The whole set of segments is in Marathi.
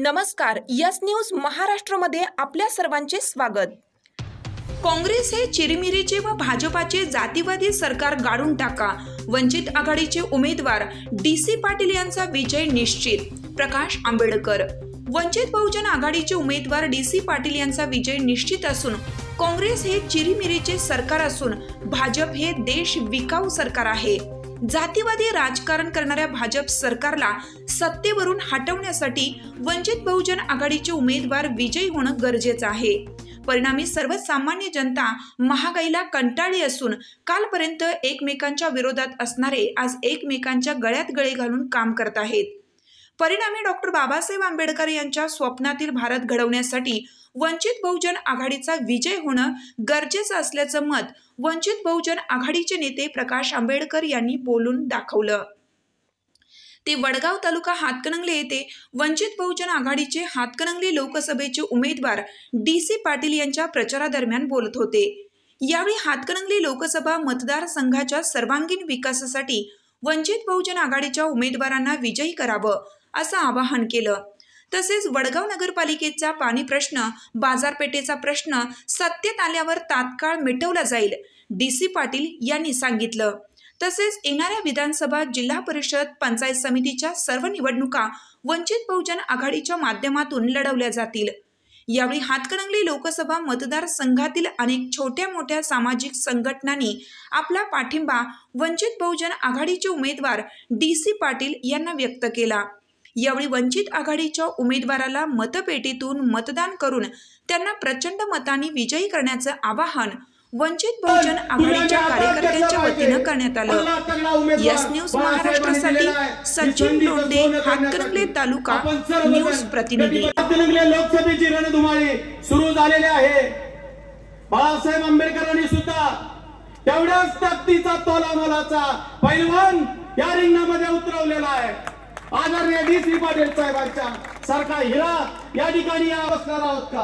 नमस्कार, यस न्यूज महाराष्ट्रमध्ये आपल्या सर्वांचे स्वागत। काँग्रेस हे चिरीमिरीचे व भाजपाचे जातीवादी सरकार गाडून टाका। वंचित आघाडीचे उमेदवार DC पाटील यांचा विजय निश्चित। प्रकाश आंबेडकर। वंचित बहुजन आघाडीचे उमेदवार DC पाटील यांचा विजय निश्चित असून काँग्रेस हे चिरीमिरीचे सरकार असून भाजप हे देश विकाऊ सरकार आहे। जातीवादी राजकारण करणाऱ्या भाजप सरकारला सत्तेवरून हटवण्यासाठी वंचित बहुजन आघाडीचे उमेदवार विजयी होणं गरजेचं आहे। परिणामी सर्वसामान्य जनता महागाईला कंटाळली असून कालपर्यंत एकमेकांच्या विरोधात असणारे आज एकमेकांच्या गळ्यात गळे घालून काम करत आहेत। परिणामी डॉक्टर बाबासाहेब आंबेडकर यांच्या स्वप्नातील भारत घडवण्यासाठी वंचित बहुजन आघाडीचा विजय होणं गरजेचं असल्याचं मत वंचित बहुजन आघाडीचे नेते प्रकाश आंबेडकर यांनी बोलून दाखवलं। ते वडगाव तालुका हातकणंगले येथे वंचित बहुजन आघाडीचे हातकणंगले लोकसभेचे उमेदवार DC पाटील यांच्या प्रचारादरम्यान बोलत होते। यावेळी हातकणंगले लोकसभा मतदारसंघाच्या सर्वांगीण विकासासाठी वंचित बहुजन आघाडीच्या उमेदवारांना विजयी करावं असं आवाहन केलं। तसेच वडगाव नगरपालिकेचा पाणी प्रश्न, बाजारपेठेचा प्रश्न सत्तेत आल्यावर तात्काळ मिटवला जाईल, DC पाटील यांनी सांगितलं। तसेच येणाऱ्या विधानसभा, जिल्हा परिषद, पंचायत समितीच्या सर्व निवडणुका वंचित बहुजन आघाडीच्या माध्यमातून लढवल्या जातील। यावेळी हातकणंगले लोकसभा मतदारसंघातील अनेक छोट्या मोठ्या सामाजिक संघटनांनी आपला पाठिंबा वंचित बहुजन आघाडीचे उमेदवार DC पाटील यांना व्यक्त केला। यावेळी वंचित आघाडीच्या उमेदवाराला मतपेटीतून मतदान करून त्यांना प्रचंड मतांनी विजयी करण्याचं आवाहन वंचित बहुजन आघाडीच्या कार्यकर्त्यांच्या वतीनं करण्यात आलं। यस न्यूज महाराष्ट्रासाठी सचिन लोंढे, हातकणंगले तालुका न्यूज प्रतिनिधी। हातकणंगले लोकसभेची रणधुमाळी सुरू झालेली आहे। बाळासाहेब आंबेडकरांनी सुद्धा तेवढ्याच ताकदीचा, तोलामोलाचा पैलवान या रिंगणामध्ये उतरवलेला आहे। आदरणीय DC पाटील साहेबांच्या सारखा हिरा या ठिकाणी बसणार आहोत का?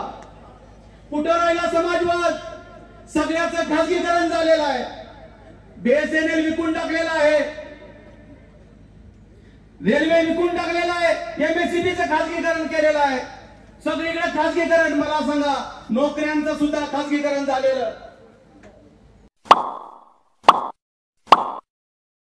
कुठं राहिला समाजवाद? सगळ्याचं खासगीकरण झालेलं आहे। BSNL विकून टाकलेला आहे, रेल्वे विकून टाकलेला आहे, MSCBचं खासगीकरण केलेलं आहे। सगळीकडे खासगीकरण। मला सांगा, नोकऱ्यांचं सुद्धा खासगीकरण झालेलं।